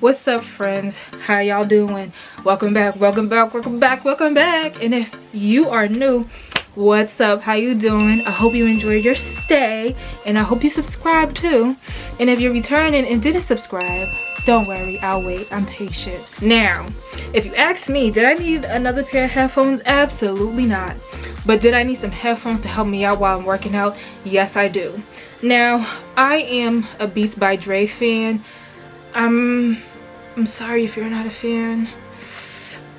What's up, friends? How y'all doing? Welcome back, welcome back, welcome back, welcome back. And if you are new, what's up? How you doing? I hope you enjoyed your stay, and I hope you subscribe too. And if you're returning and didn't subscribe, don't worry, I'll wait. I'm patient. Now, if you ask me, did I need another pair of headphones? Absolutely not. But did I need some headphones to help me out while I'm working out? Yes, I do. Now, I am a Beats by Dre fan. I'm sorry if you're not a fan.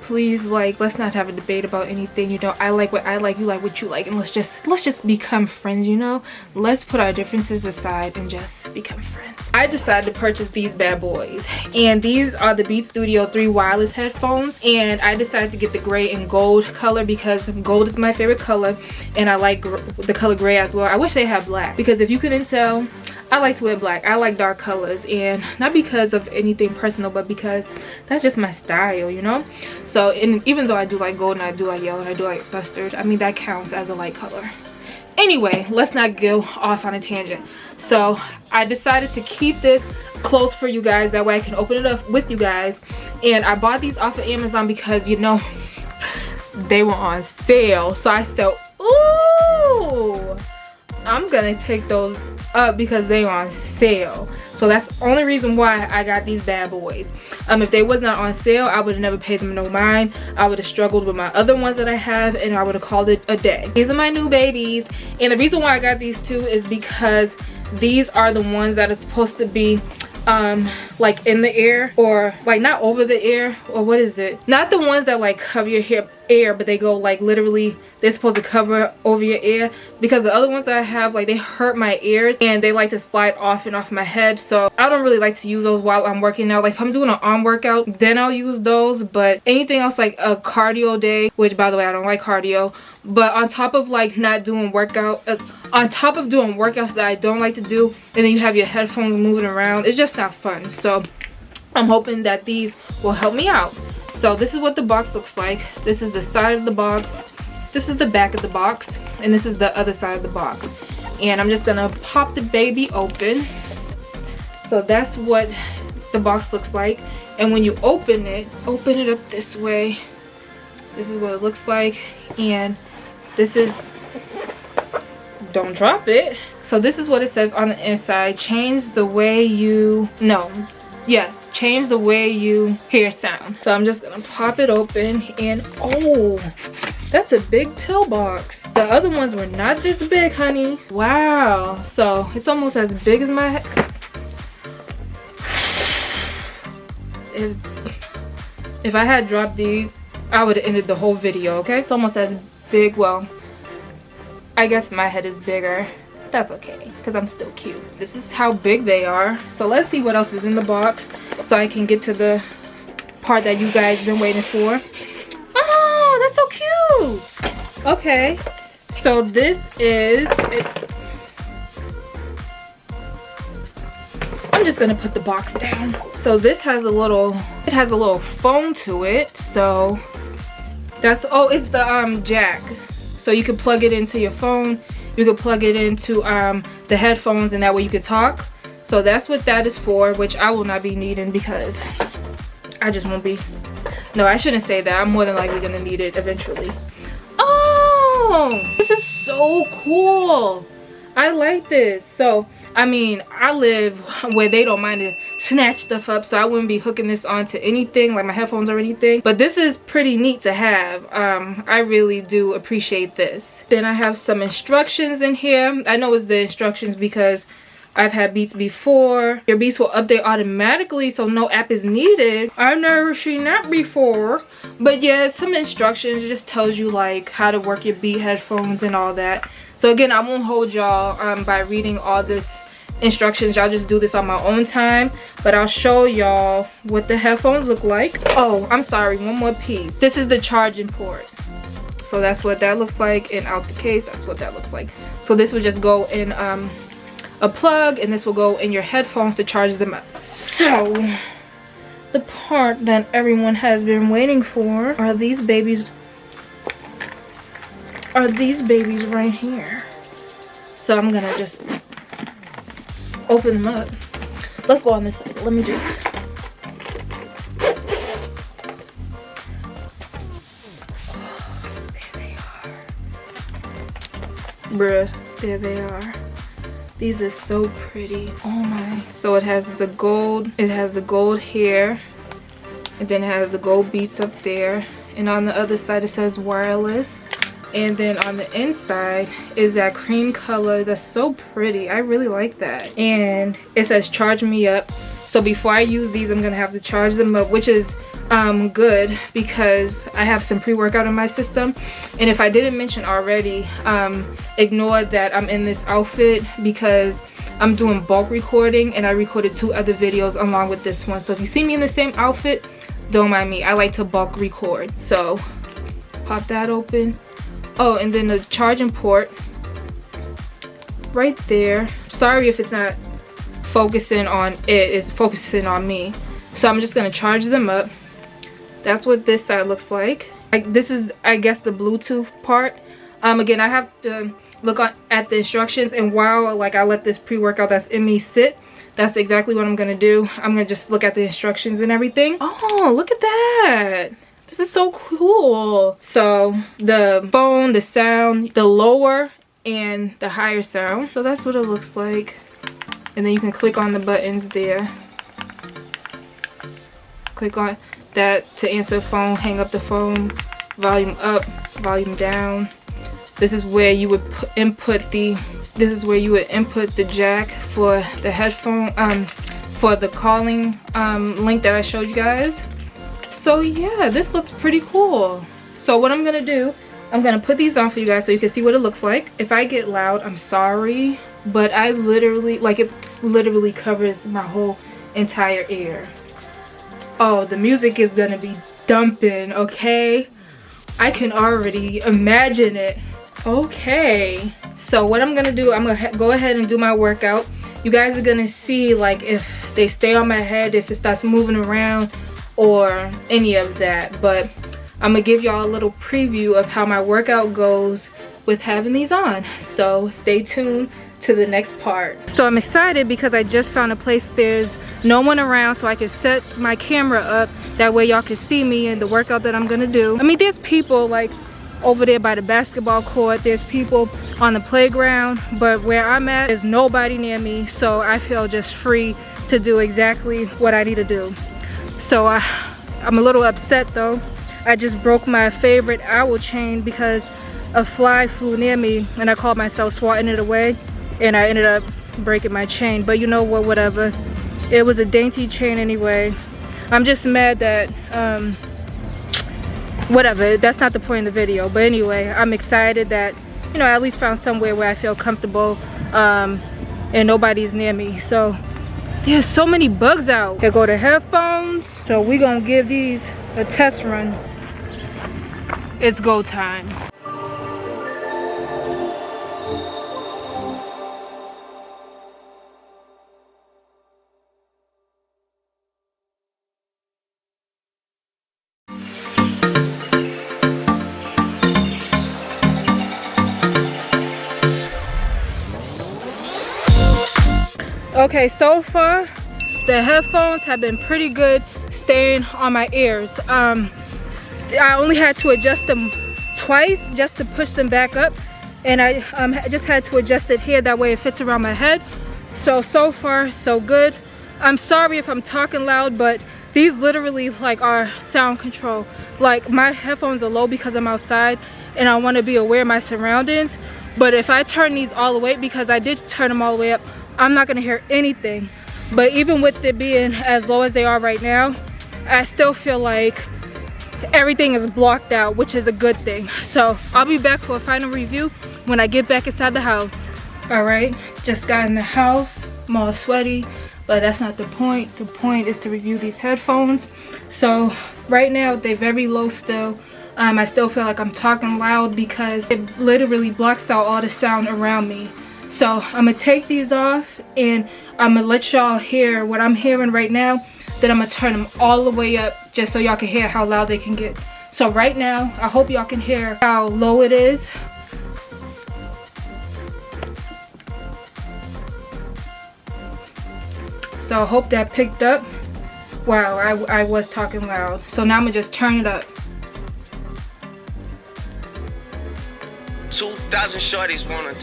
Please, like, let's not have a debate about anything. You know, I like what I like, you like what you like, and let's just become friends, you know? Let's put our differences aside and just become friends. I decided to purchase these bad boys, and these are the Beats Studio 3 wireless headphones, and I decided to get the gray and gold color because gold is my favorite color, and I like the color gray as well. I wish they had black, because if you couldn't tell, I like to wear black. I like dark colors, and not because of anything personal, but because that's just my style, you know? So, and even though I do like gold and I do like yellow and I do like mustard, I mean, that counts as a light color. Anyway, let's not go off on a tangent. So I decided to keep this close for you guys, that way I can open it up with you guys. And I bought these off of Amazon because, you know, they were on sale. So I said, ooh, I'm gonna pick those up because they were on sale. So that's the only reason why I got these bad boys. If they was not on sale, I would have never paid them no mind. I would have struggled with my other ones that I have, and I would have called it a day. These are my new babies, and the reason why I got these two is because these are the ones that are supposed to be like in the ear, or like not over the ear, or what is it, not the ones that like cover your ear, but they go like literally, they're supposed to cover over your ear, because the other ones that I have, like, they hurt my ears and they like to slide off and off my head. So I don't really like to use those while I'm working out. Like if I'm doing an arm workout, then I'll use those, but anything else, like a cardio day, which by the way I don't like cardio, but on top of like not doing workout, on top of doing workouts that I don't like to do, and then you have your headphones moving around, it's just not fun. So I'm hoping that these will help me out. So this is what the box looks like. This is the side of the box, this is the back of the box, and this is the other side of the box. And I'm just gonna pop the baby open. So that's what the box looks like. And when you open it up this way, this is what it looks like. And this is, don't drop it. So this is what it says on the inside. Change the way you, change the way you hear sound. So I'm just gonna pop it open, and oh, that's a big pill box. The other ones were not this big, honey. Wow. So it's almost as big as my head. If I had dropped these, I would have ended the whole video, okay? It's almost as big. Well, I guess my head is bigger. That's okay, because I'm still cute. This is how big they are. So let's see what else is in the box so I can get to the part that you guys been waiting for. Oh, that's so cute. Okay, so this is it. I'm just gonna put the box down. So this has a little, it has a little phone to it. So that's, oh, it's the jack. So you can plug it into your phone. You could plug it into the headphones, and that way you could talk. So that's what that is for, which I will not be needing because I just won't be. No, I shouldn't say that. I'm more than likely gonna need it eventually. Oh, this is so cool. I like this. So, I mean, I live where they don't mind to snatch stuff up, so I wouldn't be hooking this onto anything, like my headphones or anything. But this is pretty neat to have. I really do appreciate this. Then I have some instructions in here. I know it's the instructions because I've had Beats before. Your Beats will update automatically, so no app is needed. I've never seen that before. But yeah, some instructions. It just tells you like how to work your Beat headphones and all that. So again, I won't hold y'all by reading all this instructions. Y'all just do this on my own time, but I'll show y'all what the headphones look like. Oh, I'm sorry, one more piece. This is the charging port. So that's what that looks like, and out the case, that's what that looks like. So this would just go in a plug, and this will go in your headphones to charge them up. So the part that everyone has been waiting for are these babies. Right here. So I'm gonna just open them up. Let's go on this side. Let me just Bruh, there they are. These are so pretty. Oh my. So it has the gold here, and then it has the gold beads up there, and on the other side it says wireless, and then on the inside is that cream color that's so pretty. I really like that. And it says charge me up. So before I use these, I'm gonna have to charge them up, which is good because I have some pre-workout in my system. And if I didn't mention already, ignore that I'm in this outfit because I'm doing bulk recording, and I recorded 2 other videos along with this one. So if you see me in the same outfit, don't mind me. I like to bulk record. So pop that open. Oh, and then the charging port right there. Sorry if it's not focusing on it, it's focusing on me. So I'm just gonna charge them up. That's what this side looks like. This is, I guess, the Bluetooth part. Again, I have to look at the instructions, and while like I let this pre-workout that's in me sit, that's exactly what I'm gonna do. I'm gonna just look at the instructions and everything. Oh, look at that. This is so cool. So the phone, the sound, the lower and the higher sound. So that's what it looks like. And then you can click on the buttons there. Click on that to answer the phone, hang up the phone, volume up, volume down. This is where you would input the jack for the headphone, for the calling link that I showed you guys. So yeah, this looks pretty cool. So what I'm gonna do, I'm gonna put these on for you guys so you can see what it looks like. If I get loud, I'm sorry, but I literally, like, it literally covers my whole entire ear. Oh, the music is gonna be dumping, okay? I can already imagine it. Okay, so what I'm gonna do, I'm gonna go ahead and do my workout. You guys are gonna see, like, if they stay on my head, if it starts moving around, or any of that. But I'm gonna give y'all a little preview of how my workout goes with having these on. So stay tuned to the next part. So I'm excited because I just found a place there's no one around, so I can set my camera up. That way y'all can see me and the workout that I'm gonna do. I mean, there's people like over there by the basketball court, there's people on the playground, but where I'm at, there's nobody near me, so I feel just free to do exactly what I need to do. So I'm a little upset though. I just broke my favorite owl chain because a fly flew near me and I called myself swatting it away, and I ended up breaking my chain. But you know what, whatever. It was a dainty chain anyway. I'm just mad that, whatever, that's not the point of the video. But anyway, I'm excited that, you know, I at least found somewhere where I feel comfortable and nobody's near me. So there's so many bugs out. Here go the headphones. So we gonna give these a test run. It's go time. Okay, so far the headphones have been pretty good staying on my ears. I only had to adjust them twice just to push them back up, and I just had to adjust it here, that way it fits around my head. So far so good. I'm sorry if I'm talking loud, but these literally like are sound control. Like, my headphones are low because I'm outside and I want to be aware of my surroundings, but if I turn these all the way, because I did turn them all the way up, I'm not gonna hear anything. But even with it being as low as they are right now, I still feel like everything is blocked out, which is a good thing. So I'll be back for a final review when I get back inside the house. All right, just got in the house. I'm all sweaty, but that's not the point. The point is to review these headphones. So right now they're very low still. I still feel like I'm talking loud because it literally blocks out all the sound around me. So I'm gonna take these off and I'm gonna let y'all hear what I'm hearing right now. Then I'm gonna turn them all the way up just so y'all can hear how loud they can get. So right now, I hope y'all can hear how low it is. So I hope that picked up. Wow, I was talking loud. So now I'm gonna just turn it up. 2,000 shorties wanna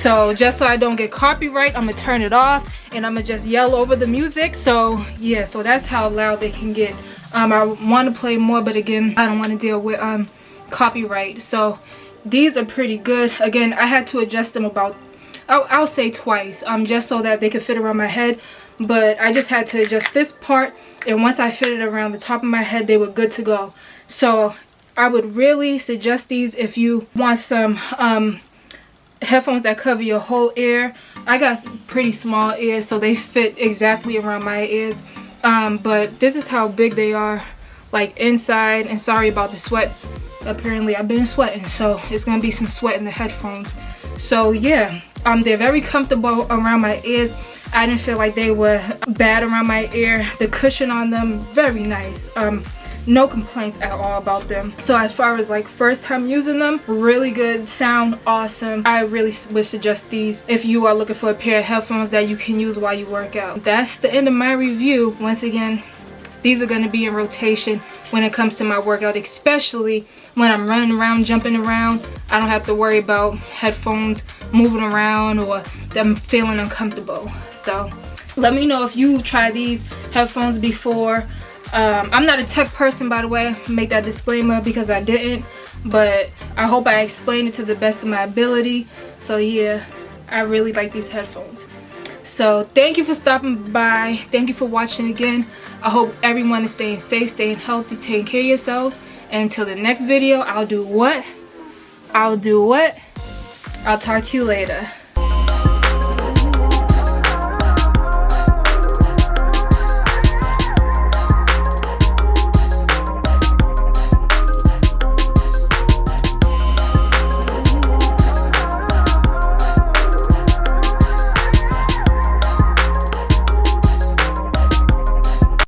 So just so I don't get copyright, I'm gonna turn it off and I'm gonna just yell over the music. So yeah, so that's how loud they can get. I want to play more, but again, I don't want to deal with copyright. So these are pretty good. Again, I had to adjust them about, I'll say twice, just so that they could fit around my head. But I just had to adjust this part, and once I fit it around the top of my head, they were good to go. So I would really suggest these if you want some headphones that cover your whole ear. I got pretty small ears, so they fit exactly around my ears. But this is how big they are, like inside. And sorry about the sweat. Apparently I've been sweating, so it's gonna be some sweat in the headphones. So yeah, they're very comfortable around my ears. I didn't feel like they were bad around my ear. The cushion on them, very nice. No complaints at all about them. So as far as like first time using them, really good, sound awesome. I really would suggest these if you are looking for a pair of headphones that you can use while you work out. That's the end of my review. Once again, these are going to be in rotation when it comes to my workout, especially when I'm running around, jumping around. I don't have to worry about headphones moving around or them feeling uncomfortable. So let me know if you tried these headphones before. I'm not a tech person, by the way, make that disclaimer, because I didn't, but I hope I explained it to the best of my ability. So yeah, I really like these headphones. So thank you for stopping by. Thank you for watching again. I hope everyone is staying safe, staying healthy, taking care of yourselves. And until the next video, I'll do what? I'll talk to you later.